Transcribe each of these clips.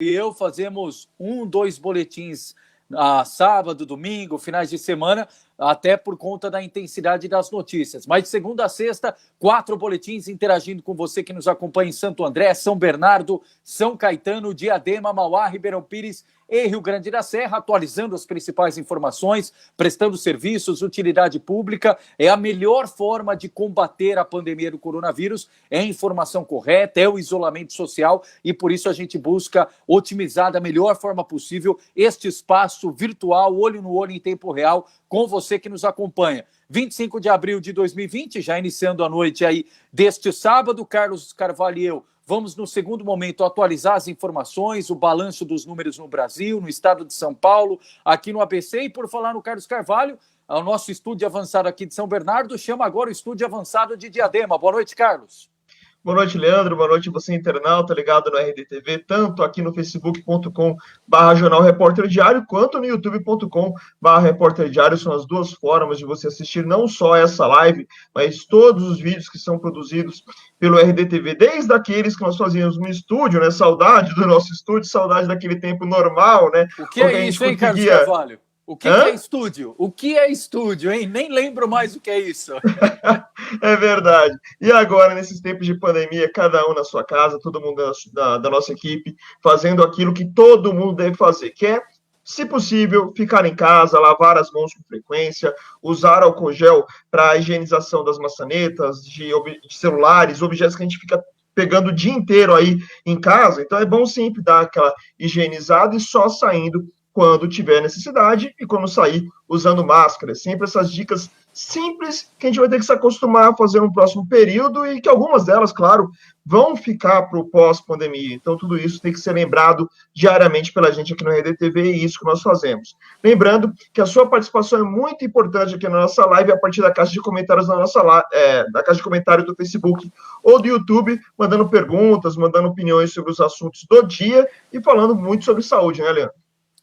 e eu fazemos 2 boletins sábado, domingo, finais de semana, até por conta da intensidade das notícias. Mas de segunda a sexta, 4 boletins interagindo com você que nos acompanha em Santo André, São Bernardo, São Caetano, Diadema, Mauá, Ribeirão Pires e Rio Grande da Serra, atualizando as principais informações, prestando serviços, utilidade pública. É a melhor forma de combater a pandemia do coronavírus, é a informação correta, é o isolamento social, e por isso a gente busca otimizar da melhor forma possível este espaço virtual, olho no olho em tempo real, com você que nos acompanha. 25 de abril de 2020, já iniciando a noite aí deste sábado, Carlos Carvalho e eu vamos, no segundo momento, atualizar as informações, o balanço dos números no Brasil, no estado de São Paulo, aqui no ABC. E por falar no Carlos Carvalho, o nosso estúdio avançado aqui de São Bernardo chama agora o estúdio avançado de Diadema. Boa noite, Carlos. Boa noite, Leandro. Boa noite, você internauta ligado no RDTV, tanto aqui no facebook.com/Jornal Repórter Diário, quanto no youtube.com/Repórter Diário. São as duas formas de você assistir não só essa live, mas todos os vídeos que são produzidos pelo RDTV, desde aqueles que nós fazíamos no estúdio, né? Saudade do nosso estúdio, saudade daquele tempo normal, né? O que é isso, hein, Carlos Carvalho? O que é estúdio? O que é estúdio, hein? Nem lembro mais o que é isso. É verdade. E agora, nesses tempos de pandemia, cada um na sua casa, todo mundo da nossa equipe, fazendo aquilo que todo mundo deve fazer, que é, se possível, ficar em casa, lavar as mãos com frequência, usar álcool gel para a higienização das maçanetas, de celulares, objetos que a gente fica pegando o dia inteiro aí em casa. Então é bom sempre dar aquela higienizada e só saindo quando tiver necessidade e quando sair usando máscara. Sempre essas dicas simples que a gente vai ter que se acostumar a fazer no próximo período e que algumas delas, claro, vão ficar para o pós-pandemia. Então, tudo isso tem que ser lembrado diariamente pela gente aqui no RDTV e isso que nós fazemos. Lembrando que a sua participação é muito importante aqui na nossa live a partir da caixa de comentários da caixa de comentários do Facebook ou do YouTube, mandando perguntas, mandando opiniões sobre os assuntos do dia e falando muito sobre saúde, né, Leandro?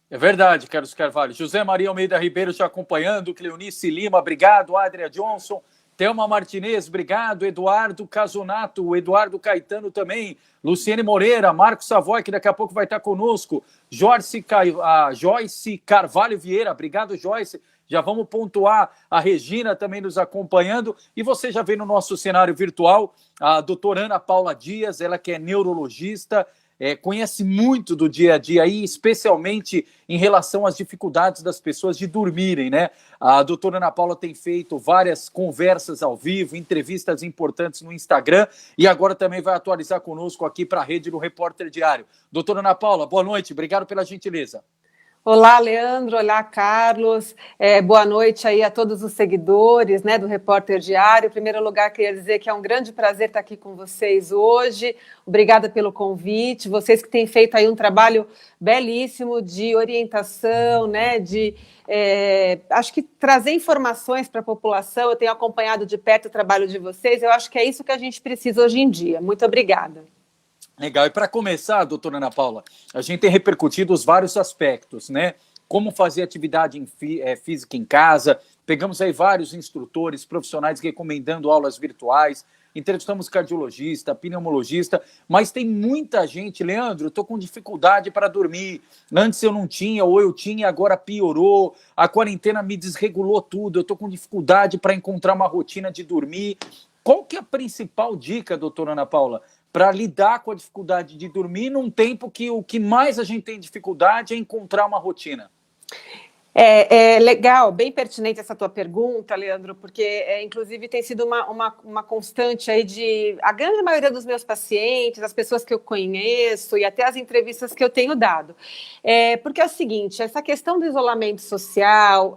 É verdade, Carlos Carvalho. José Maria Almeida Ribeiro já acompanhando, Cleonice Lima, obrigado, Adria Johnson, Thelma Martinez, obrigado, Eduardo Casonato, Eduardo Caetano também, Luciene Moreira, Marcos Savoy, que daqui a pouco vai estar conosco, Joyce Carvalho Vieira, obrigado, Joyce. Já vamos pontuar a Regina também nos acompanhando. E você já vê no nosso cenário virtual a doutora Ana Paula Dias, ela que é neurologista, conhece muito do dia a dia aí, especialmente em relação às dificuldades das pessoas de dormirem, né? A doutora Ana Paula tem feito várias conversas ao vivo, entrevistas importantes no Instagram e agora também vai atualizar conosco aqui para a rede do Repórter Diário. Doutora Ana Paula, boa noite, obrigado pela gentileza. Olá, Leandro. Olá, Carlos. Boa noite aí a todos os seguidores, né, do Repórter Diário. Em primeiro lugar, queria dizer que é um grande prazer estar aqui com vocês hoje. Obrigada pelo convite. Vocês que têm feito aí um trabalho belíssimo de orientação, né, acho que trazer informações para a população. Eu tenho acompanhado de perto o trabalho de vocês. Eu acho que é isso que a gente precisa hoje em dia. Muito obrigada. Legal. E para começar, doutora Ana Paula, a gente tem repercutido os vários aspectos, né? Como fazer atividade física em casa. Pegamos aí vários instrutores, profissionais recomendando aulas virtuais. Entrevistamos cardiologista, pneumologista, mas tem muita gente, Leandro, estou com dificuldade para dormir. Antes eu não tinha, ou eu tinha, agora piorou. A quarentena me desregulou tudo. Eu estou com dificuldade para encontrar uma rotina de dormir. Qual que é a principal dica, doutora Ana Paula, para lidar com a dificuldade de dormir num tempo que o que mais a gente tem dificuldade é encontrar uma rotina? É legal, bem pertinente essa tua pergunta, Leandro, porque inclusive tem sido uma constante aí de a grande maioria dos meus pacientes, as pessoas que eu conheço e até as entrevistas que eu tenho dado. Porque é o seguinte, essa questão do isolamento social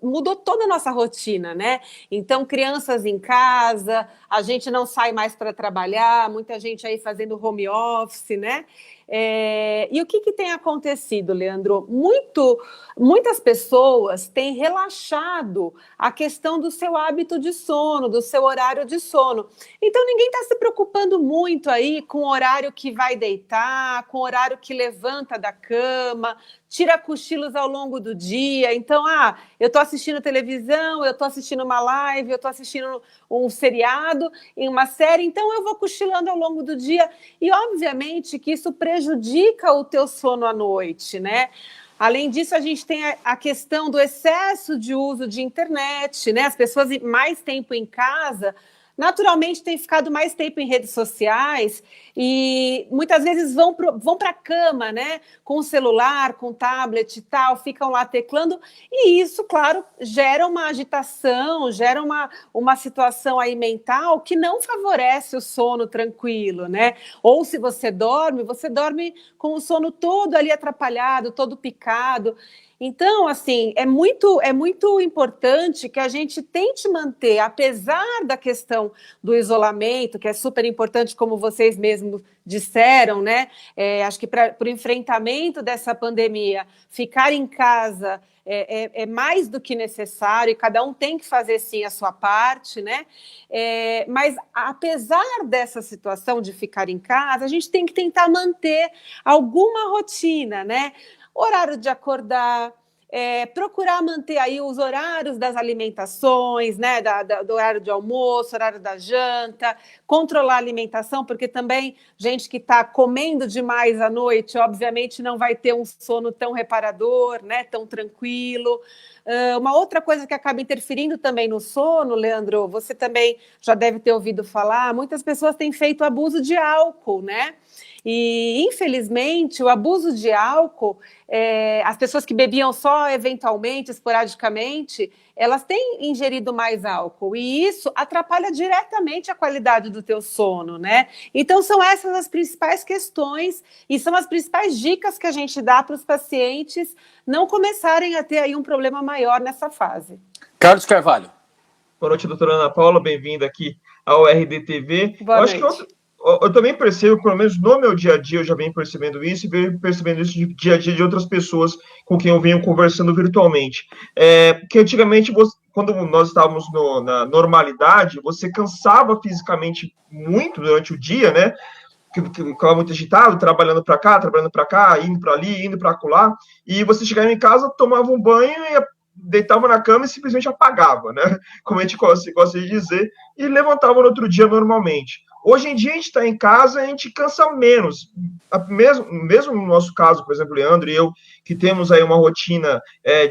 mudou toda a nossa rotina, né? Então, crianças em casa, a gente não sai mais para trabalhar, muita gente aí fazendo home office, né? E o que tem acontecido, Leandro? Muitas pessoas têm relaxado a questão do seu hábito de sono, do seu horário de sono. Então, ninguém está se preocupando muito aí com o horário que vai deitar, com o horário que levanta da cama, tira cochilos ao longo do dia. Então, eu estou assistindo televisão, eu estou assistindo uma live, eu estou assistindo um seriado, em uma série, então eu vou cochilando ao longo do dia. E, obviamente, que isso prejudica prejudica o teu sono à noite, né? Além disso, a gente tem a questão do excesso de uso de internet, né? As pessoas mais tempo em casa, naturalmente têm ficado mais tempo em redes sociais e muitas vezes vão para a cama, né? Com o celular, com o tablet e tal, ficam lá teclando, e isso, claro, gera uma agitação, gera uma situação aí mental que não favorece o sono tranquilo, né? Ou se você dorme com o sono todo ali atrapalhado, todo picado. Então, assim, é muito importante que a gente tente manter, apesar da questão do isolamento, que é super importante, como vocês mesmos disseram, né? Acho que para o enfrentamento dessa pandemia, ficar em casa é mais do que necessário, e cada um tem que fazer, sim, a sua parte, né? Mas, apesar dessa situação de ficar em casa, a gente tem que tentar manter alguma rotina, né? Horário de acordar, procurar manter aí os horários das alimentações, né, do horário de almoço, horário da janta, controlar a alimentação, porque também gente que está comendo demais à noite, obviamente não vai ter um sono tão reparador, né, tão tranquilo. Uma outra coisa que acaba interferindo também no sono, Leandro, você também já deve ter ouvido falar, muitas pessoas têm feito abuso de álcool, né? E, infelizmente, o abuso de álcool, as pessoas que bebiam só eventualmente, esporadicamente, elas têm ingerido mais álcool, e isso atrapalha diretamente a qualidade do teu sono, né? Então, são essas as principais questões e são as principais dicas que a gente dá para os pacientes não começarem a ter aí um problema maior nessa fase. Carlos Carvalho. Boa noite, doutora Ana Paula, bem-vinda aqui ao RDTV. Boa noite. Acho que eu também percebo, pelo menos no meu dia a dia, eu já venho percebendo isso e venho percebendo isso de dia a dia de outras pessoas com quem eu venho conversando virtualmente. Porque antigamente, quando nós estávamos na normalidade, você cansava fisicamente muito durante o dia, né? Ficava muito agitado, trabalhando para cá, indo para ali, indo para acolá, e você chegava em casa, tomava um banho e deitava na cama e simplesmente apagava, né? Como a gente gosta de dizer, e levantava no outro dia normalmente. Hoje em dia, a gente está em casa, a gente cansa menos. Mesmo no nosso caso, por exemplo, Leandro e eu, que temos aí uma rotina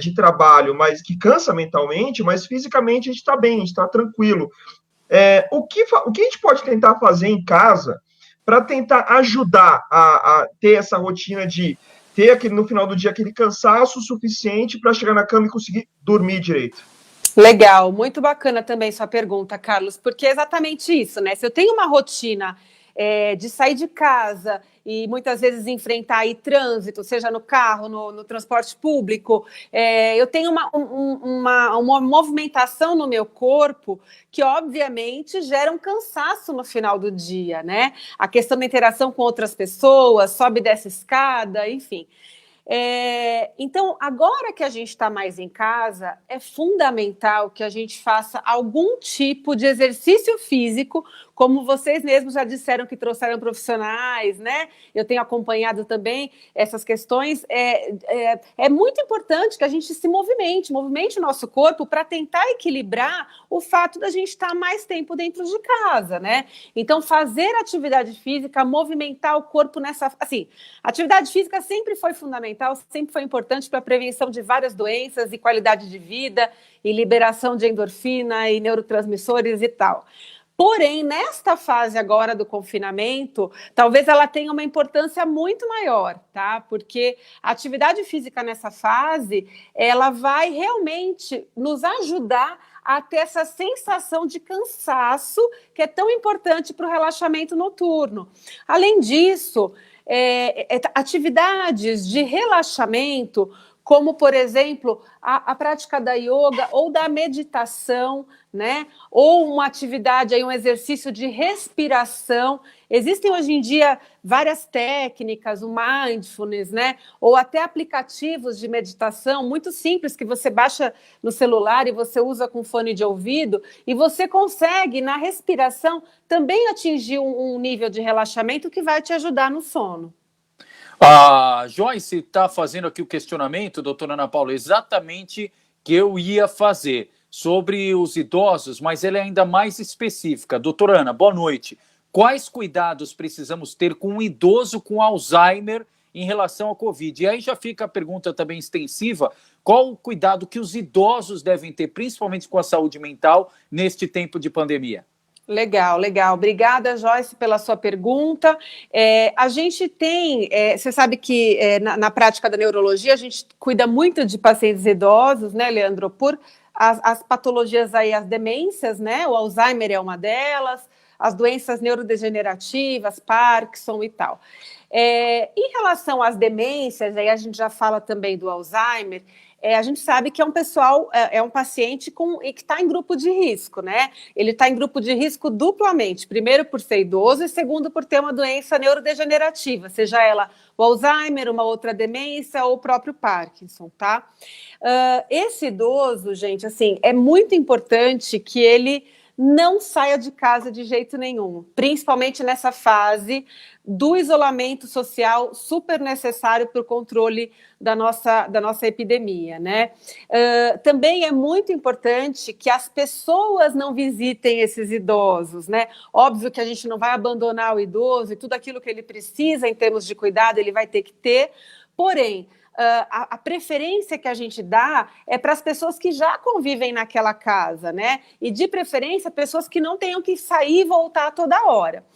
de trabalho, mas que cansa mentalmente, mas fisicamente a gente está bem, a gente está tranquilo. O que a gente pode tentar fazer em casa para tentar ajudar a ter essa rotina de ter no final do dia aquele cansaço suficiente para chegar na cama e conseguir dormir direito? Legal, muito bacana também sua pergunta, Carlos, porque é exatamente isso, né? Se eu tenho uma rotina de sair de casa e muitas vezes enfrentar aí trânsito, seja no carro, no transporte público, eu tenho uma movimentação no meu corpo que, obviamente, gera um cansaço no final do dia, né? A questão da interação com outras pessoas, sobe e desce escada, enfim. Então, agora que a gente está mais em casa, é fundamental que a gente faça algum tipo de exercício físico, como vocês mesmos já disseram que trouxeram profissionais, né? Eu tenho acompanhado também essas questões. É muito importante que a gente se movimente o nosso corpo para tentar equilibrar o fato da gente estar mais tempo dentro de casa, né? Então, fazer atividade física, movimentar o corpo assim, atividade física sempre foi fundamental, sempre foi importante para a prevenção de várias doenças e qualidade de vida e liberação de endorfina e neurotransmissores e tal. Porém, nesta fase agora do confinamento, talvez ela tenha uma importância muito maior, tá? Porque a atividade física nessa fase, ela vai realmente nos ajudar a ter essa sensação de cansaço que é tão importante para o relaxamento noturno. Além disso, atividades de relaxamento, como, por exemplo, a prática da yoga ou da meditação, né? Ou uma atividade, aí, um exercício de respiração. Existem hoje em dia várias técnicas, o mindfulness, né? Ou até aplicativos de meditação muito simples que você baixa no celular e você usa com fone de ouvido, e você consegue, na respiração, também atingir um nível de relaxamento que vai te ajudar no sono. A Joyce está fazendo aqui o questionamento, doutora Ana Paula, exatamente que eu ia fazer sobre os idosos, mas ela é ainda mais específica. Doutora Ana, boa noite. quais cuidados precisamos ter com um idoso com Alzheimer em relação ao Covid? E aí já fica a pergunta também extensiva, qual o cuidado que os idosos devem ter, principalmente com a saúde mental, neste tempo de pandemia? Legal, legal. Obrigada, Joyce, pela sua pergunta. A gente tem, você sabe que na prática da neurologia, a gente cuida muito de pacientes idosos, né, Leandro, por as patologias aí, as demências, né, o Alzheimer é uma delas, as doenças neurodegenerativas, Parkinson e tal. Em relação às demências, aí a gente já fala também do Alzheimer, a gente sabe que é um pessoal, é um paciente que está em grupo de risco, né? Ele está em grupo de risco duplamente. Primeiro, por ser idoso, e segundo, por ter uma doença neurodegenerativa, seja ela o Alzheimer, uma outra demência ou o próprio Parkinson, tá? Esse idoso, gente, assim, é muito importante que ele não saia de casa de jeito nenhum, principalmente nessa fase do isolamento social super necessário para o controle da nossa epidemia, né? Também é muito importante que as pessoas não visitem esses idosos, né? Óbvio que a gente não vai abandonar o idoso e tudo aquilo que ele precisa em termos de cuidado ele vai ter que ter, porém, a preferência que a gente dá é para as pessoas que já convivem naquela casa, né? E, de preferência, pessoas que não tenham que sair e voltar toda hora.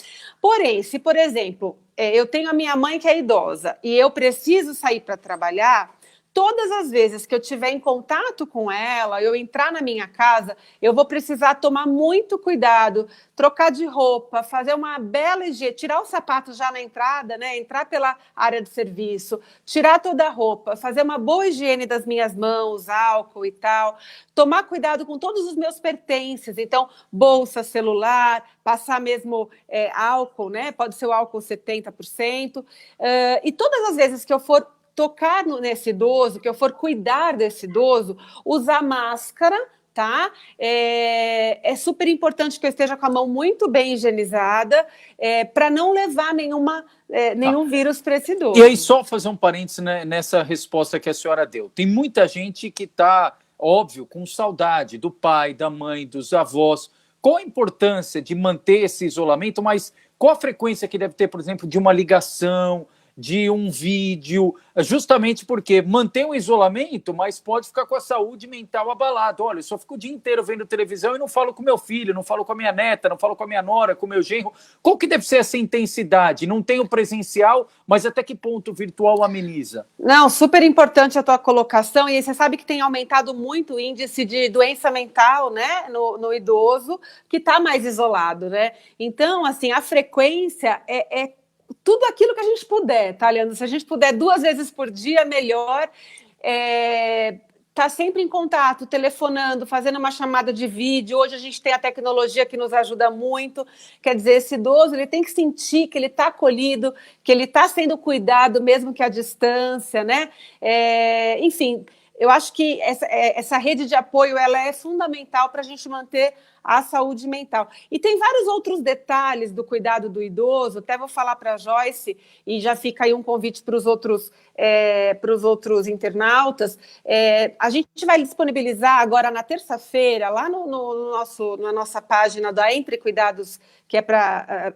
Porém, se, por exemplo, eu tenho a minha mãe que é idosa e eu preciso sair para trabalhar, todas as vezes que eu tiver em contato com ela, eu entrar na minha casa, eu vou precisar tomar muito cuidado, trocar de roupa, fazer uma bela higiene, tirar os sapatos já na entrada, né? Entrar pela área de serviço, tirar toda a roupa, fazer uma boa higiene das minhas mãos, álcool e tal, tomar cuidado com todos os meus pertences, então, bolsa, celular, passar mesmo álcool, né? Pode ser o álcool 70%, e todas as vezes que eu for tocar nesse idoso, que eu for cuidar desse idoso, usar máscara, tá? É super importante que eu esteja com a mão muito bem higienizada, para não levar nenhum vírus para esse idoso. E aí, só fazer um parênteses, né, nessa resposta que a senhora deu. Tem muita gente que está, óbvio, com saudade do pai, da mãe, dos avós. Qual a importância de manter esse isolamento, mas qual a frequência que deve ter, por exemplo, de uma ligação, de um vídeo, justamente porque mantém o isolamento, mas pode ficar com a saúde mental abalada. Olha, eu só fico o dia inteiro vendo televisão e não falo com meu filho, não falo com a minha neta, não falo com a minha nora, com o meu genro. Qual que deve ser essa intensidade? Não tem o presencial, mas até que ponto o virtual ameniza? Não, super importante a tua colocação, e você sabe que tem aumentado muito o índice de doença mental, né, no idoso, que está mais isolado, né? Então, assim, a frequência é tudo aquilo que a gente puder, tá, Leandro? Se a gente puder 2 vezes por dia, melhor. Tá sempre em contato, telefonando, fazendo uma chamada de vídeo. Hoje a gente tem a tecnologia que nos ajuda muito. Quer dizer, esse idoso ele tem que sentir que ele está acolhido, que ele está sendo cuidado, mesmo que à distância, né? Enfim, eu acho que essa rede de apoio ela é fundamental para a gente manter a saúde mental. E tem vários outros detalhes do cuidado do idoso, até vou falar para a Joyce, e já fica aí um convite para os outros internautas. A gente vai disponibilizar agora na terça-feira, lá na nossa página da Entre Cuidados, que é para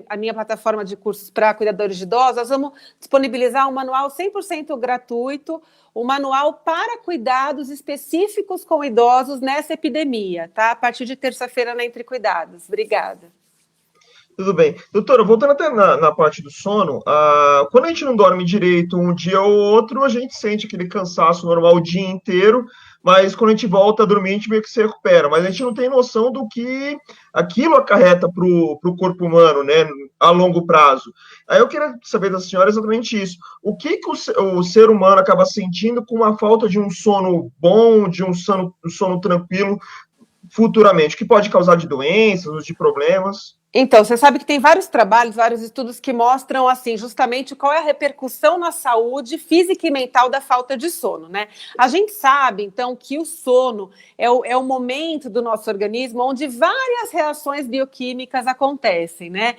a minha plataforma de cursos para cuidadores de idosos, nós vamos disponibilizar um manual 100% gratuito, um manual para cuidados específicos com idosos nessa epidemia, tá? A partir de terça-feira na Entre Cuidados. Obrigada. Tudo bem. Doutora, voltando até na parte do sono, quando a gente não dorme direito um dia ou outro, a gente sente aquele cansaço normal o dia inteiro, mas quando a gente volta a dormir, a gente meio que se recupera. Mas a gente não tem noção do que aquilo acarreta para o corpo humano, né, a longo prazo. Aí eu queria saber da senhora exatamente isso. O que o ser humano acaba sentindo com a falta de um sono bom, de um sono tranquilo futuramente? O que pode causar de doenças, de problemas? Então, você sabe que tem vários trabalhos, vários estudos que mostram, assim, justamente qual é a repercussão na saúde física e mental da falta de sono, né? A gente sabe, então, que o sono é o momento do nosso organismo onde várias reações bioquímicas acontecem, né?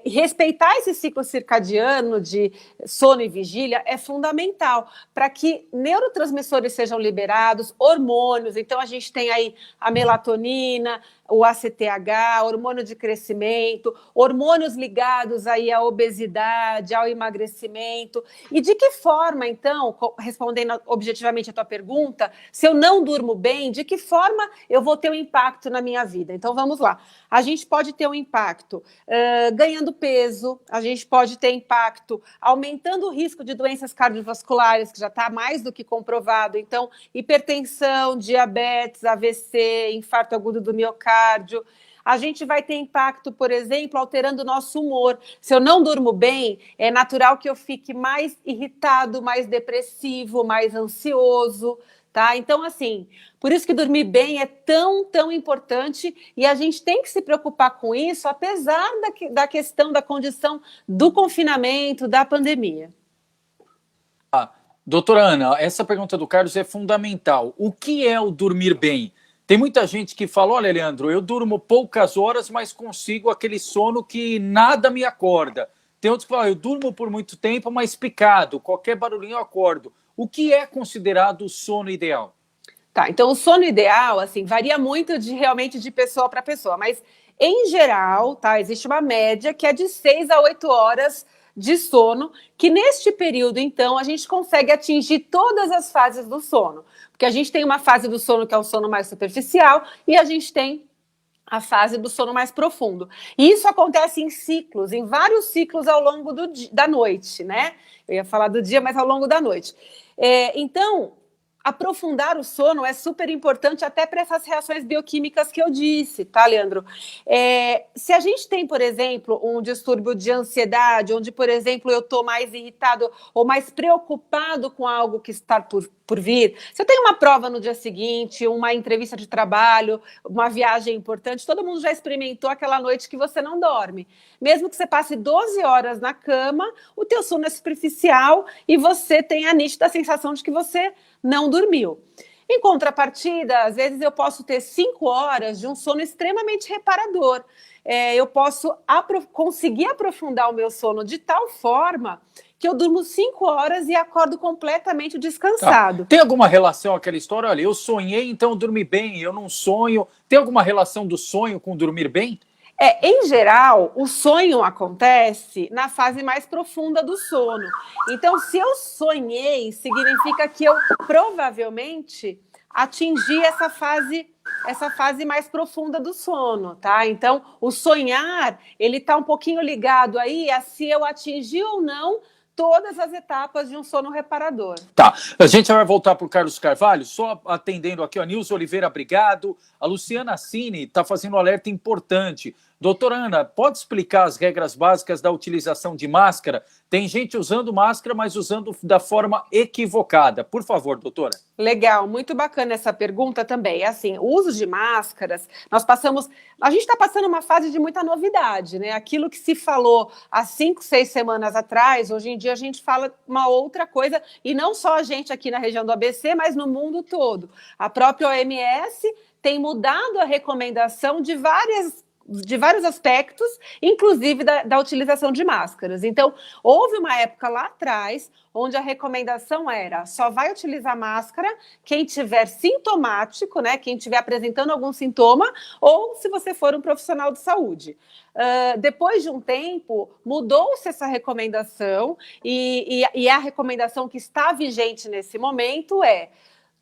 Respeitar esse ciclo circadiano de sono e vigília é fundamental para que neurotransmissores sejam liberados, hormônios, então a gente tem aí a melatonina, o ACTH, hormônio de crescimento, hormônios ligados aí à obesidade, ao emagrecimento. E de que forma, então, respondendo objetivamente a tua pergunta, se eu não durmo bem, de que forma eu vou ter um impacto na minha vida? Então, vamos lá. A gente pode ter um impacto ganhando peso, a gente pode ter impacto aumentando o risco de doenças cardiovasculares, que já está mais do que comprovado. Então, hipertensão, diabetes, AVC, infarto agudo do miocárdio. A gente vai ter impacto, por exemplo, alterando o nosso humor. Se eu não durmo bem, é natural que eu fique mais irritado, mais depressivo, mais ansioso, tá? Então, assim, por isso que dormir bem é tão importante e a gente tem que se preocupar com isso, apesar da questão, da condição do confinamento, da pandemia. Doutora Ana, essa pergunta do Carlos é fundamental. O que é o dormir bem? Tem muita gente que fala, olha, Leandro, eu durmo poucas horas, mas consigo aquele sono que nada me acorda. Tem outros que falam, eu durmo por muito tempo, mas picado, qualquer barulhinho eu acordo. O que é considerado o sono ideal? Tá, então o sono ideal, assim, varia muito realmente de pessoa para pessoa, mas em geral, tá, existe uma média que é de 6 a 8 horas de sono, que neste período, então, a gente consegue atingir todas as fases do sono. Porque a gente tem uma fase do sono que é o sono mais superficial e a gente tem a fase do sono mais profundo. E isso acontece em ciclos, em vários ciclos ao longo da noite, né? Eu ia falar do dia, mas ao longo da noite. Então, aprofundar o sono é super importante até para essas reações bioquímicas que eu disse, tá, Leandro? Se a gente tem, por exemplo, um distúrbio de ansiedade, onde, por exemplo, eu estou mais irritado ou mais preocupado com algo que está por vir, se eu tenho uma prova no dia seguinte, uma entrevista de trabalho, uma viagem importante, todo mundo já experimentou aquela noite que você não dorme. Mesmo que você passe 12 horas na cama, o teu sono é superficial e você tem a nítida sensação de que você não dormiu. Em contrapartida, às vezes eu posso ter 5 horas de um sono extremamente reparador. Eu posso conseguir aprofundar o meu sono de tal forma que eu durmo 5 horas e acordo completamente descansado. Tá. Tem alguma relação aquela história? Olha, eu sonhei, então eu dormi bem, eu não sonho. Tem alguma relação do sonho com dormir bem? Em geral, o sonho acontece na fase mais profunda do sono. Então, se eu sonhei, significa que eu provavelmente atingi essa fase mais profunda do sono, tá? Então, o sonhar, ele tá um pouquinho ligado aí a se eu atingi ou não todas as etapas de um sono reparador. Tá, a gente vai voltar para o Carlos Carvalho, só atendendo aqui, a Nilson Oliveira, obrigado. A Luciana Cini está fazendo um alerta importante. Doutora Ana, pode explicar as regras básicas da utilização de máscara? Tem gente usando máscara, mas usando da forma equivocada. Por favor, doutora. Legal, muito bacana essa pergunta também. Assim, o uso de máscaras, a gente está passando uma fase de muita novidade, né? Aquilo que se falou há 5, 6 semanas atrás, hoje em dia a gente fala uma outra coisa, e não só a gente aqui na região do ABC, mas no mundo todo. A própria OMS tem mudado a recomendação de vários aspectos, inclusive da utilização de máscaras. Então, houve uma época lá atrás onde a recomendação era só vai utilizar máscara quem tiver sintomático, né, quem estiver apresentando algum sintoma, ou se você for um profissional de saúde. Depois de um tempo, mudou-se essa recomendação e a recomendação que está vigente nesse momento é: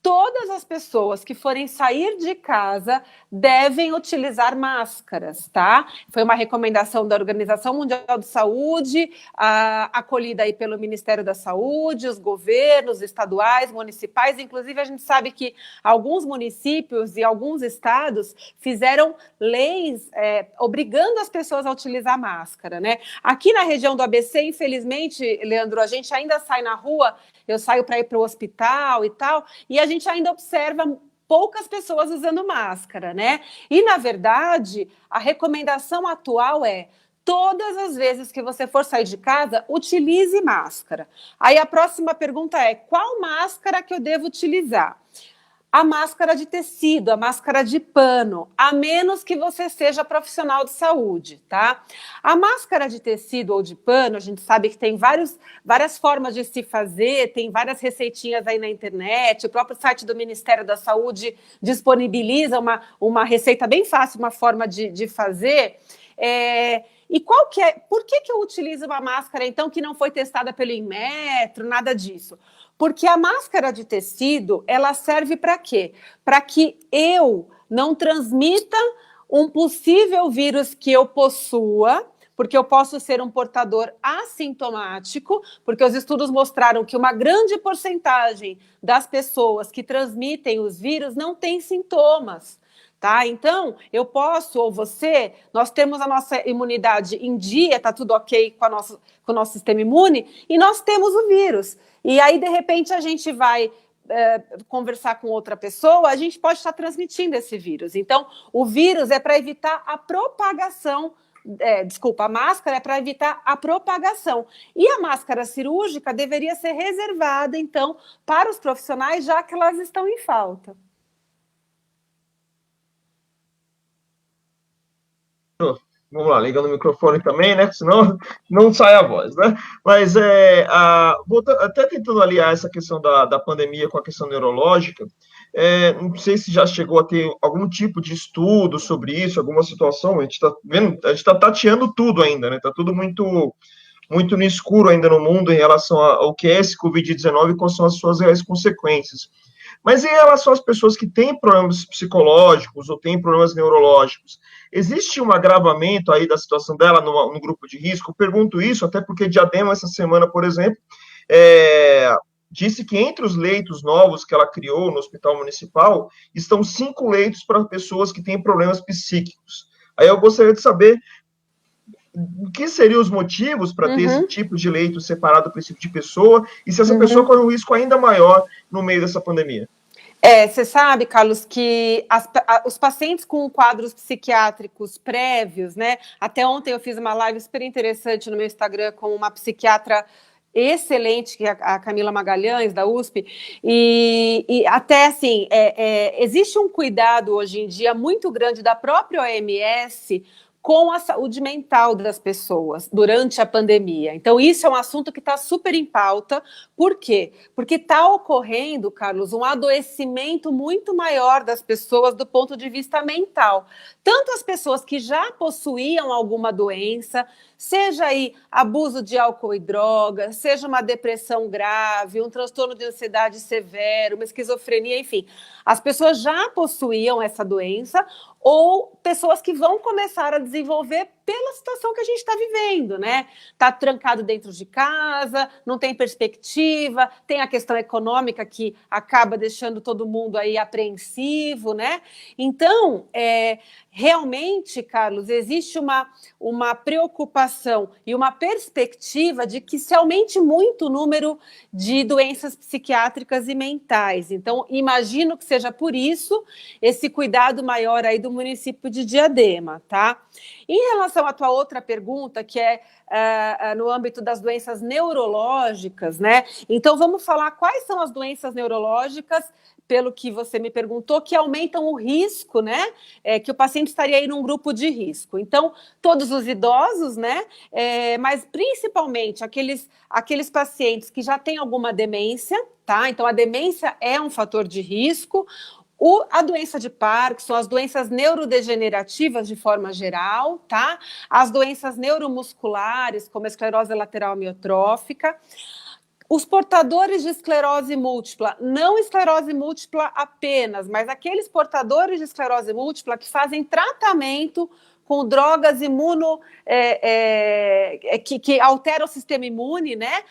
todas as pessoas que forem sair de casa devem utilizar máscaras, tá? Foi uma recomendação da Organização Mundial de Saúde, acolhida aí pelo Ministério da Saúde, os governos estaduais, municipais. Inclusive, a gente sabe que alguns municípios e alguns estados fizeram leis obrigando as pessoas a utilizar máscara, né? Aqui na região do ABC, infelizmente, Leandro, a gente ainda sai na rua, eu saio para ir para o hospital e tal, e a gente ainda observa poucas pessoas usando máscara, né? E, na verdade, a recomendação atual é: todas as vezes que você for sair de casa, utilize máscara. Aí a próxima pergunta é: qual máscara que eu devo utilizar? a máscara de tecido, a máscara de pano, a menos que você seja profissional de saúde, tá? A máscara de tecido ou de pano, a gente sabe que tem várias formas de se fazer, tem várias receitinhas aí na internet, o próprio site do Ministério da Saúde disponibiliza uma receita bem fácil, uma forma de fazer. E por que eu utilizo uma máscara, então, que não foi testada pelo Inmetro, nada disso? Porque a máscara de tecido, ela serve para quê? Para que eu não transmita um possível vírus que eu possua, porque eu posso ser um portador assintomático, porque os estudos mostraram que uma grande porcentagem das pessoas que transmitem os vírus não tem sintomas. Tá? Então, eu posso, ou você, nós temos a nossa imunidade em dia, tá tudo ok com o nosso sistema imune, e nós temos o vírus. E aí, de repente, a gente vai conversar com outra pessoa, a gente pode estar transmitindo esse vírus. Então, o vírus é para evitar a propagação, a máscara é para evitar a propagação. E a máscara cirúrgica deveria ser reservada, então, para os profissionais, já que elas estão em falta. Vamos lá, ligando o microfone também, né? Senão não sai a voz, né? Mas até tentando aliar essa questão da pandemia com a questão neurológica, não sei se já chegou a ter algum tipo de estudo sobre isso, alguma situação. A gente está vendo, a gente está tateando tudo ainda, né? Está tudo muito no escuro ainda no mundo em relação ao que é esse Covid-19 e quais são as suas reais consequências. Mas em relação às pessoas que têm problemas psicológicos ou têm problemas neurológicos, existe um agravamento aí da situação dela no grupo de risco? Eu pergunto isso até porque Diadema, essa semana, por exemplo, disse que entre os leitos novos que ela criou no Hospital Municipal, estão 5 leitos para pessoas que têm problemas psíquicos. Aí eu gostaria de saber o que seriam os motivos para ter esse tipo de leito separado para esse tipo de pessoa, e se essa pessoa corre um risco ainda maior no meio dessa pandemia. Você sabe, Carlos, que os pacientes com quadros psiquiátricos prévios, né? Até ontem eu fiz uma live super interessante no meu Instagram com uma psiquiatra excelente, que é a Camila Magalhães, da USP, e até assim, existe um cuidado hoje em dia muito grande da própria OMS com a saúde mental das pessoas durante a pandemia. Então, isso é um assunto que está super em pauta. Por quê? Porque está ocorrendo, Carlos, um adoecimento muito maior das pessoas do ponto de vista mental. Tanto as pessoas que já possuíam alguma doença, seja aí abuso de álcool e drogas, seja uma depressão grave, um transtorno de ansiedade severo, uma esquizofrenia, enfim. As pessoas já possuíam essa doença ou pessoas que vão começar a desenvolver pela situação que a gente está vivendo, né? Está trancado dentro de casa, não tem perspectiva, tem a questão econômica que acaba deixando todo mundo aí apreensivo, né? Então, realmente, Carlos, existe uma preocupação e uma perspectiva de que se aumente muito o número de doenças psiquiátricas e mentais. Então, imagino que seja por isso esse cuidado maior aí do município de Diadema, tá? Em relação à tua outra pergunta, que é no âmbito das doenças neurológicas, né? Então, vamos falar quais são as doenças neurológicas, pelo que você me perguntou, que aumentam o risco, né? Que o paciente estaria aí num grupo de risco. Então, todos os idosos, né? Mas principalmente aqueles pacientes que já têm alguma demência, tá? Então, a demência é um fator de risco. A doença de Parkinson, as doenças neurodegenerativas de forma geral, tá? As doenças neuromusculares, como a esclerose lateral amiotrófica. Os portadores de esclerose múltipla, não esclerose múltipla apenas, mas aqueles portadores de esclerose múltipla que fazem tratamento com drogas que alteram o sistema imune, né?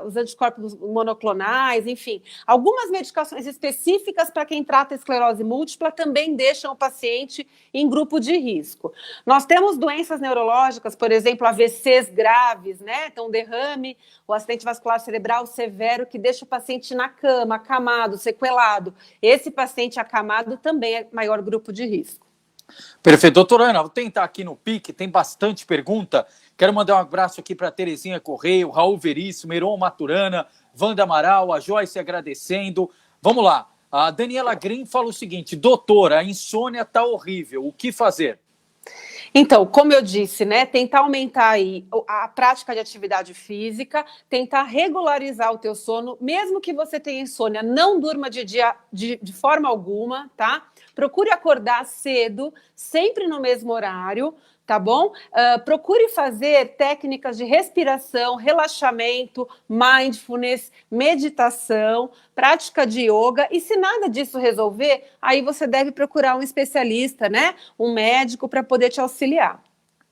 Os anticorpos monoclonais, enfim. Algumas medicações específicas para quem trata esclerose múltipla também deixam o paciente em grupo de risco. Nós temos doenças neurológicas, por exemplo, AVCs graves, né? Então, derrame, o acidente vascular cerebral severo, que deixa o paciente na cama, acamado, sequelado. Esse paciente acamado também é maior grupo de risco. Perfeito. Doutora Ana, vou tentar aqui no PIC, tem bastante pergunta. Quero mandar um abraço aqui para Terezinha Correia, o Raul Veríssimo, Heron Maturana, Wanda Amaral, a Joyce agradecendo. Vamos lá. A Daniela Green fala o seguinte: doutora, a insônia está horrível, o que fazer? Então, como eu disse, né, tentar aumentar aí a prática de atividade física, tentar regularizar o teu sono, mesmo que você tenha insônia, não durma de forma alguma, tá? Procure acordar cedo, sempre no mesmo horário, tá bom? Procure fazer técnicas de respiração, relaxamento, mindfulness, meditação, prática de yoga, e se nada disso resolver, aí você deve procurar um especialista, né? Um médico para poder te auxiliar.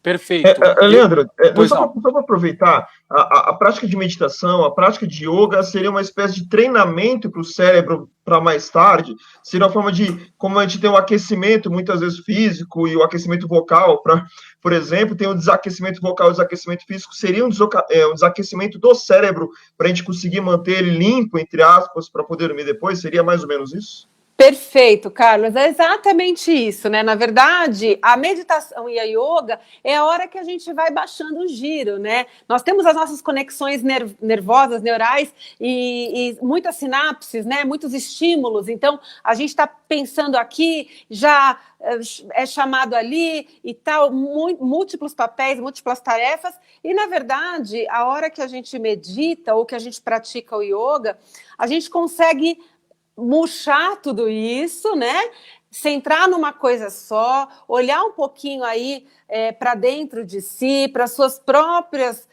Perfeito. Leandro, Pois só para aproveitar, a prática de meditação, a prática de yoga seria uma espécie de treinamento para o cérebro para mais tarde? Seria uma forma de, como a gente tem um aquecimento muitas vezes físico e o aquecimento vocal, por exemplo, tem o desaquecimento vocal e o desaquecimento físico, seria um desaquecimento do cérebro para a gente conseguir manter ele limpo, entre aspas, para poder dormir depois? Seria mais ou menos isso? Perfeito, Carlos, é exatamente isso, né? Na verdade, a meditação e a yoga é a hora que a gente vai baixando o giro, né? Nós temos as nossas conexões nervosas, neurais e muitas sinapses, né? Muitos estímulos. Então, a gente está pensando aqui, já é chamado ali e tal, múltiplos papéis, múltiplas tarefas. E, na verdade, a hora que a gente medita ou que a gente pratica o yoga, a gente consegue murchar tudo isso, né? Centrar numa coisa só, olhar um pouquinho aí para dentro de si, para suas próprias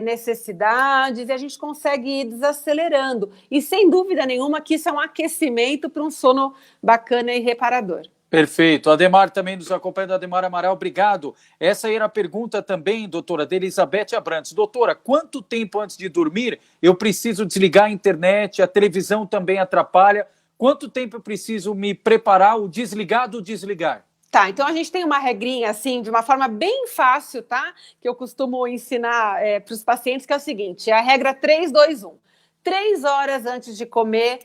necessidades, e a gente consegue ir desacelerando. E sem dúvida nenhuma que isso é um aquecimento para um sono bacana e reparador. Perfeito. Ademar também nos acompanha, Ademar Amaral, obrigado. Essa era a pergunta também, doutora, de Elizabeth Abrantes. Doutora, quanto tempo antes de dormir eu preciso desligar a internet, a televisão também atrapalha? Quanto tempo eu preciso me preparar, o desligar do desligar? Tá, então a gente tem uma regrinha, assim, de uma forma bem fácil, tá? Que eu costumo ensinar para os pacientes, que é o seguinte, é a regra 3-2-1. 3 horas antes de comer,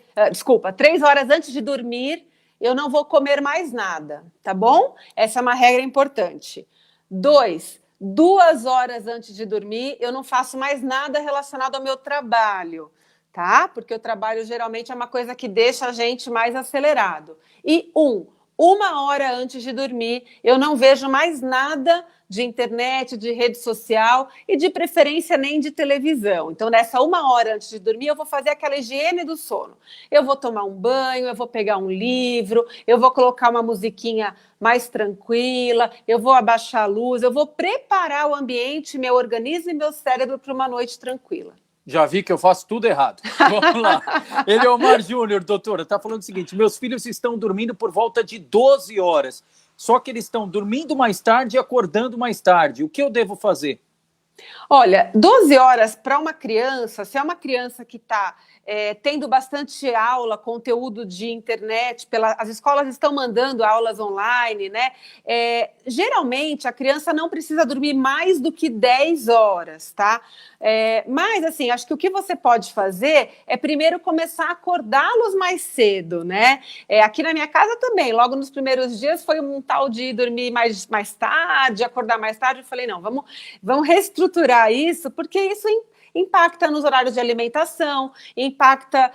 3 horas antes de dormir, eu não vou comer mais nada, tá bom? Essa é uma regra importante. 2 horas antes de dormir, eu não faço mais nada relacionado ao meu trabalho, tá? Porque o trabalho geralmente é uma coisa que deixa a gente mais acelerado. E 1 hora antes de dormir, eu não vejo mais nada de internet, de rede social e de preferência nem de televisão. Então, nessa 1 hora antes de dormir, eu vou fazer aquela higiene do sono. Eu vou tomar um banho, eu vou pegar um livro, eu vou colocar uma musiquinha mais tranquila, eu vou abaixar a luz, eu vou preparar o ambiente, meu organismo e meu cérebro para uma noite tranquila. Já vi que eu faço tudo errado. Vamos lá. Eleomar Júnior, doutora, está falando o seguinte: meus filhos estão dormindo por volta de 12 horas. Só que eles estão dormindo mais tarde e acordando mais tarde. O que eu devo fazer? Olha, 12 horas para uma criança, se é uma criança que está tendo bastante aula, conteúdo de internet, as escolas estão mandando aulas online, né? Geralmente a criança não precisa dormir mais do que 10 horas, tá? Mas, assim, acho que o que você pode fazer é primeiro começar a acordá-los mais cedo, né? Aqui na minha casa também, logo nos primeiros dias foi um tal de dormir mais tarde, acordar mais tarde. Eu falei, não, vamos reestruturar isso, porque isso impacta nos horários de alimentação, impacta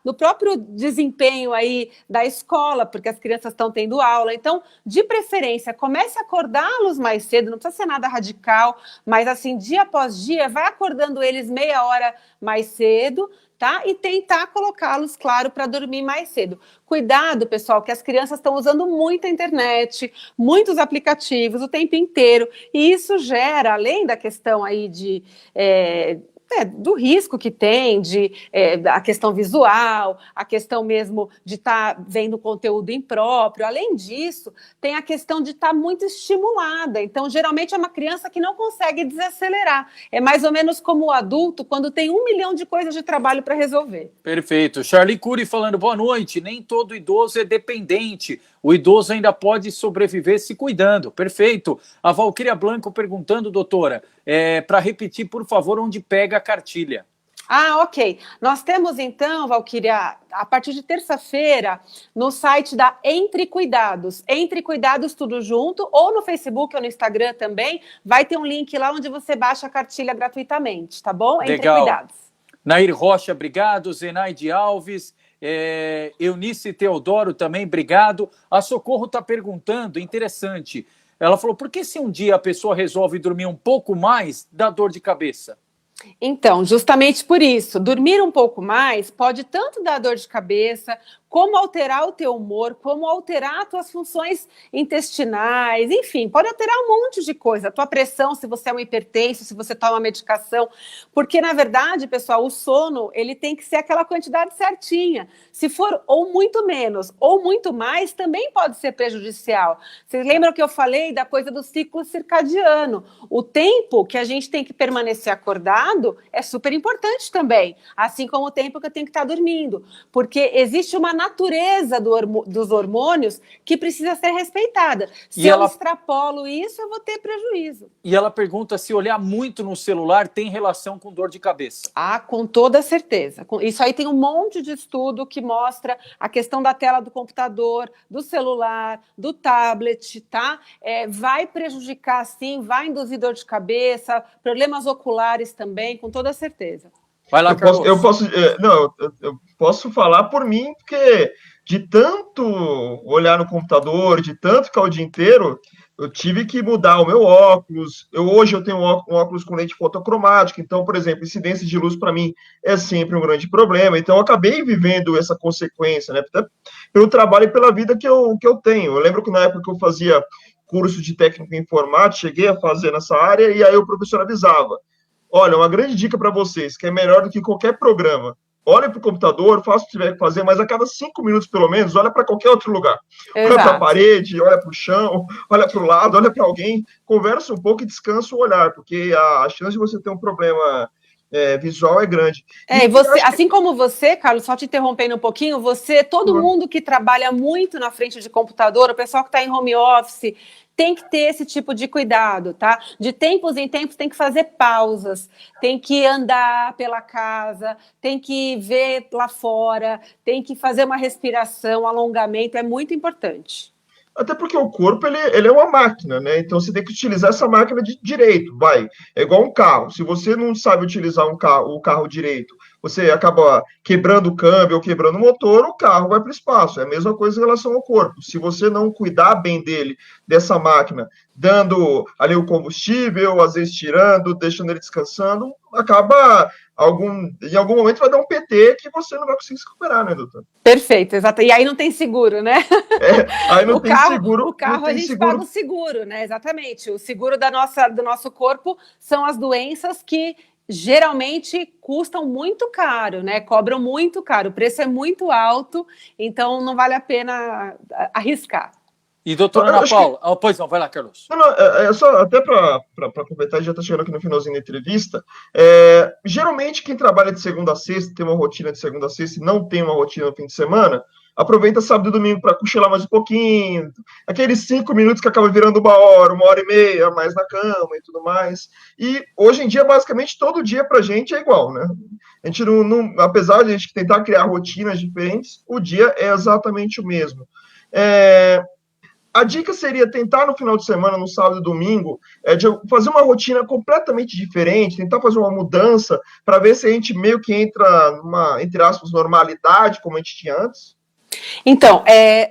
no próprio desempenho aí da escola, porque as crianças estão tendo aula. Então, de preferência, comece a acordá-los mais cedo, não precisa ser nada radical, mas assim, dia após dia, vai acordando eles meia hora mais cedo, tá? E tentar colocá-los, claro, para dormir mais cedo. Cuidado, pessoal, que as crianças estão usando muita internet, muitos aplicativos o tempo inteiro, e isso gera, além da questão aí do risco que tem, a questão visual, a questão mesmo de estar vendo conteúdo impróprio. Além disso, tem a questão de estar muito estimulada. Então, geralmente é uma criança que não consegue desacelerar. É mais ou menos como o adulto quando tem 1 milhão de coisas de trabalho para resolver. Perfeito. Charlie Cury falando, boa noite. Nem todo idoso é dependente. O idoso ainda pode sobreviver se cuidando. Perfeito. A Valquíria Blanco perguntando, doutora, para repetir, por favor, onde pega a cartilha. Ok. Nós temos, então, Valquíria, a partir de terça-feira, no site da Entre Cuidados. Entre Cuidados tudo junto, ou no Facebook ou no Instagram também, vai ter um link lá onde você baixa a cartilha gratuitamente, tá bom? Entre Legal. Cuidados. Nair Rocha, obrigado. Zenaide Alves, Eunice Teodoro também, obrigado. A Socorro está perguntando, interessante. Ela falou, por que se um dia a pessoa resolve dormir um pouco mais, dá dor de cabeça? Então, justamente por isso, dormir um pouco mais pode tanto dar dor de cabeça, como alterar o teu humor, como alterar as tuas funções intestinais, enfim, pode alterar um monte de coisa, a tua pressão, se você é um hipertenso, se você toma medicação, porque, na verdade, pessoal, o sono, ele tem que ser aquela quantidade certinha. Se for ou muito menos ou muito mais, também pode ser prejudicial. Vocês lembram que eu falei da coisa do ciclo circadiano? O tempo que a gente tem que permanecer acordado é super importante também, assim como o tempo que eu tenho que estar dormindo, porque existe uma natureza dos hormônios que precisa ser respeitada. Se eu extrapolo isso, eu vou ter prejuízo. E ela pergunta se olhar muito no celular tem relação com dor de cabeça. Ah, com toda certeza. Isso aí tem um monte de estudo que mostra a questão da tela do computador, do celular, do tablet, tá? Vai prejudicar, sim, vai induzir dor de cabeça, problemas oculares também, com toda certeza. Vai lá, Carlos. Eu posso falar por mim, porque de tanto olhar no computador, de tanto ficar o dia inteiro, eu tive que mudar o meu óculos. Hoje eu tenho um óculos com lente fotocromática, então, por exemplo, incidência de luz para mim é sempre um grande problema. Então, eu acabei vivendo essa consequência, né? Pelo trabalho e pela vida que eu tenho. Eu lembro que na época que eu fazia curso de técnico em informática, cheguei a fazer nessa área, e aí o professor avisava. Olha, uma grande dica para vocês, que é melhor do que qualquer programa. Olha para o computador, faça o que tiver que fazer, mas a cada 5 minutos, pelo menos, olha para qualquer outro lugar. Exato. Olha para a parede, olha para o chão, olha para o lado, olha para alguém, conversa um pouco e descansa o olhar, porque a chance de você ter um problema visual é grande. E você, assim como você, Carlos, só te interrompendo um pouquinho, todo mundo que trabalha muito na frente de computador, o pessoal que está em home office, tem que ter esse tipo de cuidado, tá? De tempos em tempos tem que fazer pausas, tem que andar pela casa, tem que ver lá fora, tem que fazer uma respiração, alongamento, é muito importante. Até porque o corpo, ele é uma máquina, né? Então, você tem que utilizar essa máquina de direito, É igual um carro. Se você não sabe utilizar o carro direito, você acaba quebrando o câmbio ou quebrando o motor, o carro vai para o espaço. É a mesma coisa em relação ao corpo. Se você não cuidar bem dessa máquina, dando ali o combustível, às vezes tirando, deixando ele descansando, acaba em algum momento vai dar um PT que você não vai conseguir se recuperar, né, doutor? Perfeito, exato. E aí não tem seguro, né? Aí não tem seguro. O carro a gente paga o seguro, né? Exatamente. O seguro do nosso corpo são as doenças que geralmente custam muito caro, né? Cobram muito caro. O preço é muito alto, então não vale a pena arriscar. E doutora Ana Paula, pois não, vai lá, Carlos. Não, só até para completar, já está chegando aqui no finalzinho da entrevista, geralmente quem trabalha de segunda a sexta, tem uma rotina de segunda a sexta e não tem uma rotina no fim de semana, aproveita sábado e domingo para cochilar mais um pouquinho, aqueles 5 minutos que acaba virando 1 hora e meia, mais na cama e tudo mais. E hoje em dia, basicamente, todo dia para a gente é igual, né? A gente apesar de a gente tentar criar rotinas diferentes, o dia é exatamente o mesmo. A dica seria tentar no final de semana, no sábado e domingo, de fazer uma rotina completamente diferente, tentar fazer uma mudança para ver se a gente meio que entra numa, entre aspas, normalidade, como a gente tinha antes. Então,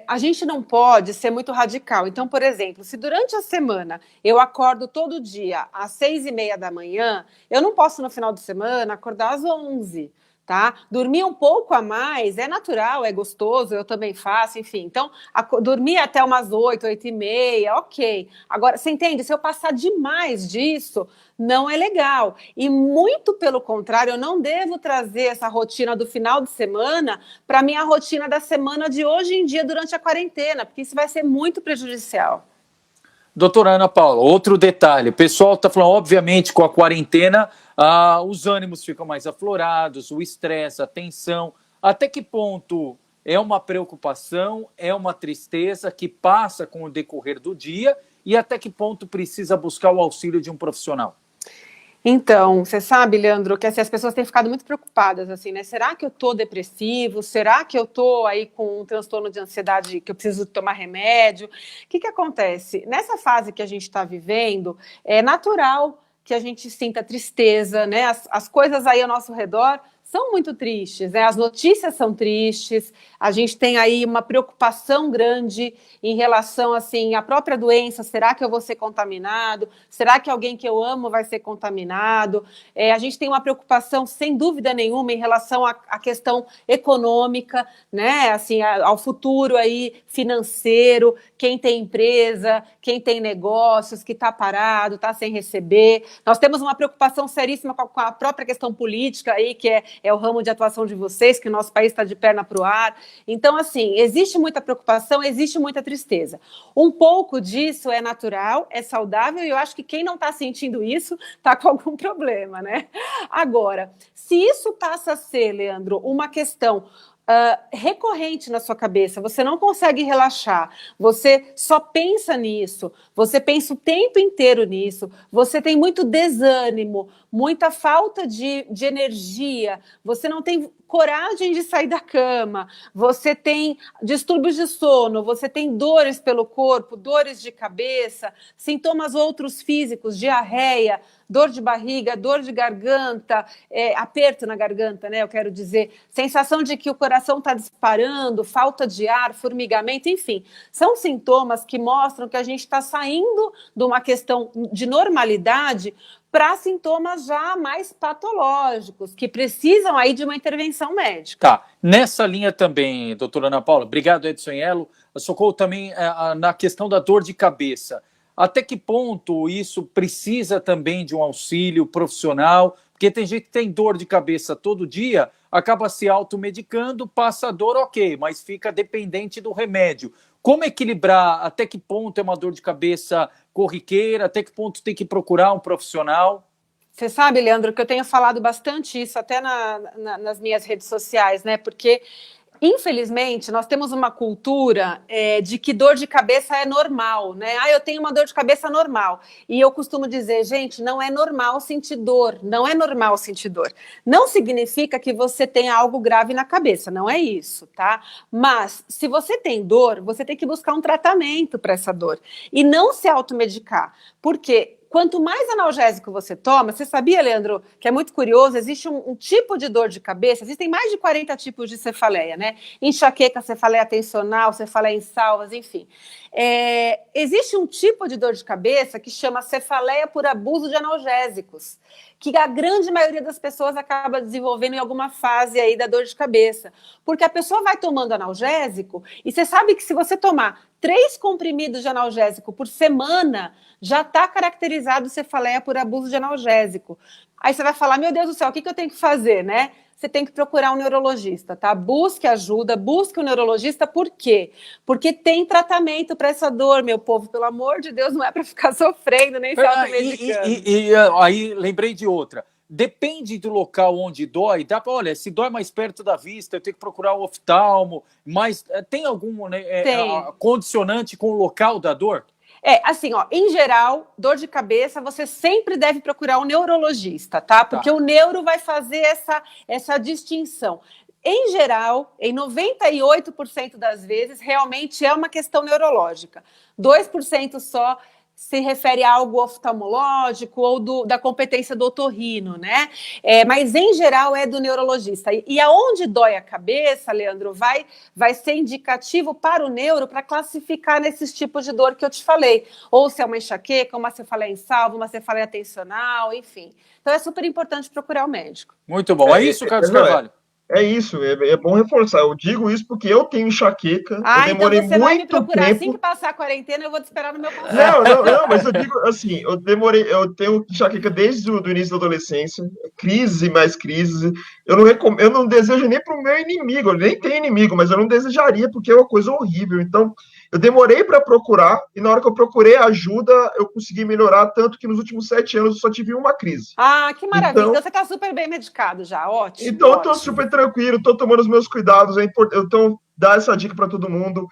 a gente não pode ser muito radical. Então, por exemplo, se durante a semana eu acordo todo dia às 6h30 da manhã, eu não posso no final de semana acordar às 11h. Tá? Dormir um pouco a mais é natural, é gostoso, eu também faço, enfim. Então, dormir até umas 8, 8h30, ok. Agora, você entende? Se eu passar demais disso, não é legal. E muito pelo contrário, eu não devo trazer essa rotina do final de semana para a minha rotina da semana de hoje em dia durante a quarentena, porque isso vai ser muito prejudicial. Doutora Ana Paula, outro detalhe. O pessoal está falando, obviamente, com a quarentena, os ânimos ficam mais aflorados, o estresse, a tensão. Até que ponto é uma preocupação, é uma tristeza que passa com o decorrer do dia e até que ponto precisa buscar o auxílio de um profissional? Então, você sabe, Leandro, que assim, as pessoas têm ficado muito preocupadas, assim, né? Será que eu tô depressivo? Será que eu tô aí com um transtorno de ansiedade que eu preciso tomar remédio? O que acontece? Nessa fase que a gente está vivendo, é natural que a gente sinta tristeza, né? As coisas aí ao nosso redor são muito tristes, né? As notícias são tristes, a gente tem aí uma preocupação grande em relação, assim, à própria doença, será que eu vou ser contaminado? Será que alguém que eu amo vai ser contaminado? A gente tem uma preocupação, sem dúvida nenhuma, em relação à questão econômica, né? Assim, ao futuro aí financeiro, quem tem empresa, quem tem negócios, que está parado, está sem receber. Nós temos uma preocupação seríssima com a própria questão política aí, que é o ramo de atuação de vocês, que o nosso país está de perna para o ar. Então, assim, existe muita preocupação, existe muita tristeza. Um pouco disso é natural, é saudável, e eu acho que quem não está sentindo isso está com algum problema, né? Agora, se isso passa a ser, Leandro, uma questão recorrente na sua cabeça, você não consegue relaxar, você só pensa nisso, você pensa o tempo inteiro nisso, você tem muito desânimo, muita falta de energia, você não tem coragem de sair da cama, você tem distúrbios de sono, você tem dores pelo corpo, dores de cabeça, sintomas outros físicos, diarreia, dor de barriga, dor de garganta, aperto na garganta, né? Eu quero dizer, sensação de que o coração está disparando, falta de ar, formigamento, enfim, são sintomas que mostram que a gente está saindo de uma questão de normalidade para sintomas já mais patológicos, que precisam aí de uma intervenção médica. Tá, nessa linha também, doutora Ana Paula, obrigado, Edson Yello, socorro também na questão da dor de cabeça. Até que ponto isso precisa também de um auxílio profissional? Porque tem gente que tem dor de cabeça todo dia, acaba se automedicando, passa a dor, ok, mas fica dependente do remédio. Como equilibrar? Até que ponto é uma dor de cabeça corriqueira? Até que ponto tem que procurar um profissional? Você sabe, Leandro, que eu tenho falado bastante isso até nas minhas redes sociais, né? Porque, infelizmente, nós temos uma cultura de que dor de cabeça é normal, né? Eu tenho uma dor de cabeça normal. E eu costumo dizer, gente, não é normal sentir dor, não é normal sentir dor. Não significa que você tenha algo grave na cabeça, não é isso, tá? Mas, se você tem dor, você tem que buscar um tratamento para essa dor. E não se automedicar. Por quê? Quanto mais analgésico você toma, você sabia, Leandro, que é muito curioso, existe um tipo de dor de cabeça, existem mais de 40 tipos de cefaleia, né? Enxaqueca, cefaleia tensional, cefaleia em salvas, enfim. Existe um tipo de dor de cabeça que chama cefaleia por abuso de analgésicos, que a grande maioria das pessoas acaba desenvolvendo em alguma fase aí da dor de cabeça, porque a pessoa vai tomando analgésico, e você sabe que se você tomar 3 comprimidos de analgésico por semana, já está caracterizado cefaleia por abuso de analgésico. Aí você vai falar, meu Deus do céu, o que eu tenho que fazer, né? Você tem que procurar um neurologista, tá? Busque ajuda, busque um neurologista, por quê? Porque tem tratamento para essa dor, meu povo, pelo amor de Deus, não é para ficar sofrendo, nem se automedicando. E aí lembrei de outra. Depende do local onde dói, olha, se dói mais perto da vista, eu tenho que procurar um oftalmo, mas tem algum condicionante com o local da dor? Assim, em geral, dor de cabeça, você sempre deve procurar um neurologista, tá? Porque o neuro vai fazer essa distinção. Em geral, em 98% das vezes, realmente é uma questão neurológica. 2% só se refere a algo oftalmológico ou da competência do otorrino, né? Mas, em geral, é do neurologista. E aonde dói a cabeça, Leandro, vai ser indicativo para o neuro para classificar nesses tipos de dor que eu te falei. Ou se é uma enxaqueca, uma cefaleia em salvo, uma cefaleia tensional, enfim. Então, é super importante procurar o médico. Muito bom. É isso, Carlos Carvalho? É isso, é bom reforçar. Eu digo isso porque eu tenho enxaqueca. Eu demorei então você muito vai me procurar tempo. assim que passar a quarentena, eu vou te esperar no meu consultório. Não, mas eu digo assim, eu tenho enxaqueca desde o início da adolescência, crise e mais crise. Eu não desejo nem para o meu inimigo, eu nem tenho inimigo, mas eu não desejaria porque é uma coisa horrível. Então, eu demorei para procurar e na hora que eu procurei ajuda, eu consegui melhorar, tanto que nos últimos 7 anos eu só tive uma crise. Que maravilha. Então você está super bem medicado já, ótimo. Então ótimo. eu estou super tranquilo, estou tomando os meus cuidados, então dar essa dica para todo mundo.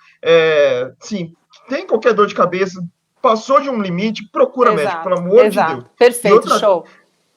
Sim, tem qualquer dor de cabeça, passou de um limite, procura médico, pelo amor de Deus. Perfeito, show.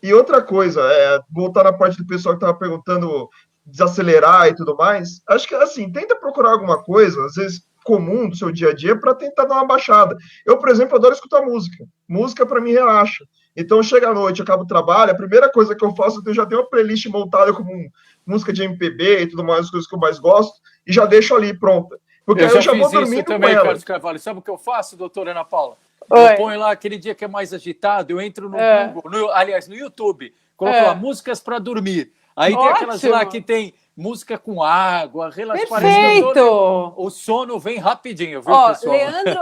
E outra coisa, voltar na parte do pessoal que estava perguntando desacelerar e tudo mais, acho que assim, tenta procurar alguma coisa, às vezes comum do seu dia a dia, para tentar dar uma baixada. Eu, por exemplo, adoro escutar música. Música, para mim, relaxa. Então, chega à noite, eu acabo o trabalho, a primeira coisa que eu faço, eu já tenho uma playlist montada com música de MPB e tudo mais, as coisas que eu mais gosto, e já deixo ali pronta. Porque Eu aí eu já fiz vou isso dormindo com também, ela. Carlos Carvalho. Sabe o que eu faço, doutora Ana Paula? Oi. Eu ponho lá aquele dia que é mais agitado, eu entro no Google, aliás, no YouTube, coloco lá músicas para dormir. Aí tem aquelas lá que tem música com água, Perfeito! O sono vem rapidinho, viu, Ó, pessoal?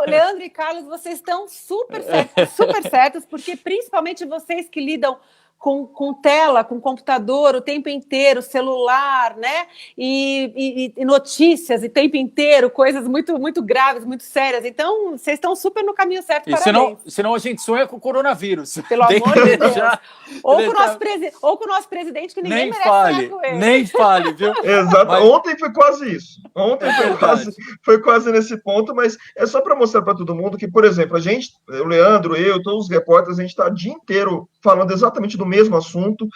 Leandro e Carlos, vocês estão super certos, porque principalmente vocês que lidam com tela, com computador o tempo inteiro, celular, né? E notícias o tempo inteiro, coisas muito, muito graves, muito sérias. Então, vocês estão super no caminho certo, E senão a gente sonha com o coronavírus. Pelo amor de Deus. Ou com o nosso presidente, que ninguém merece sonhar com ele. Nem fale, viu? Exato. Mas... Ontem foi quase isso. Ontem foi quase nesse ponto, mas é só para mostrar para todo mundo que, por exemplo, a gente, o Leandro, eu, todos os repórteres, a gente está o dia inteiro falando exatamente do mesmo assunto.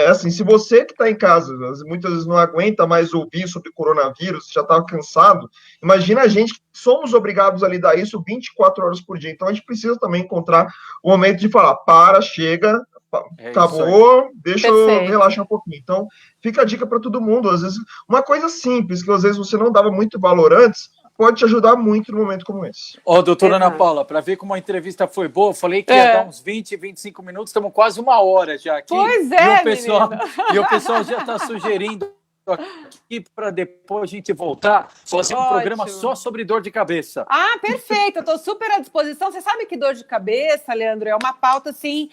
Assim, se você que está em casa, muitas vezes não aguenta mais ouvir sobre coronavírus, já está cansado, imagina a gente que somos obrigados a lidar isso 24 horas por dia. Então, a gente precisa também encontrar o momento de falar, chega, acabou, deixa eu relaxar um pouquinho. Então, fica a dica para todo mundo. Às vezes, uma coisa simples, que às vezes você não dava muito valor antes, pode te ajudar muito num momento como esse. Doutora Ana Paula, para ver como a entrevista foi boa, eu falei que ia dar uns 20, 25 minutos, estamos quase 1 hora já aqui. Pois é, e o pessoal já está sugerindo aqui para depois a gente voltar, fazer um programa só sobre dor de cabeça. Perfeito, eu estou super à disposição. Você sabe que dor de cabeça, Leandro, é uma pauta, assim,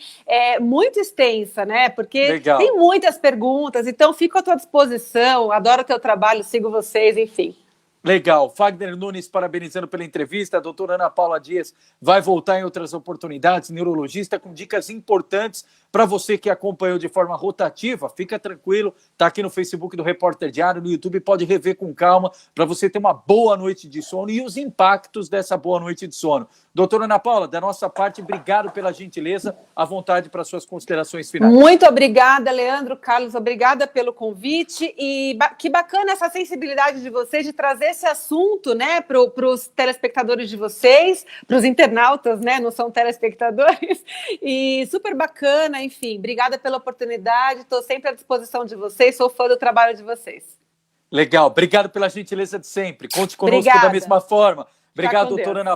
muito extensa, né? Porque tem muitas perguntas, então fico à tua disposição, adoro o teu trabalho, sigo vocês, enfim. Legal. Fagner Nunes parabenizando pela entrevista. A doutora Ana Paula Dias vai voltar em outras oportunidades, neurologista, com dicas importantes para você que acompanhou de forma rotativa. Fica tranquilo, está aqui no Facebook do Repórter Diário, no YouTube, pode rever com calma para você ter uma boa noite de sono e os impactos dessa boa noite de sono. Doutora Ana Paula, da nossa parte, obrigado pela gentileza, à vontade para suas considerações finais. Muito obrigada, Leandro, Carlos, obrigada pelo convite e que bacana essa sensibilidade de vocês de trazer esse assunto, né, para os telespectadores de vocês, para os internautas, né, não são telespectadores, e super bacana, enfim, obrigada pela oportunidade, estou sempre à disposição de vocês, sou fã do trabalho de vocês. Legal, obrigado pela gentileza de sempre, conte conosco da mesma forma. Obrigado, doutora Ana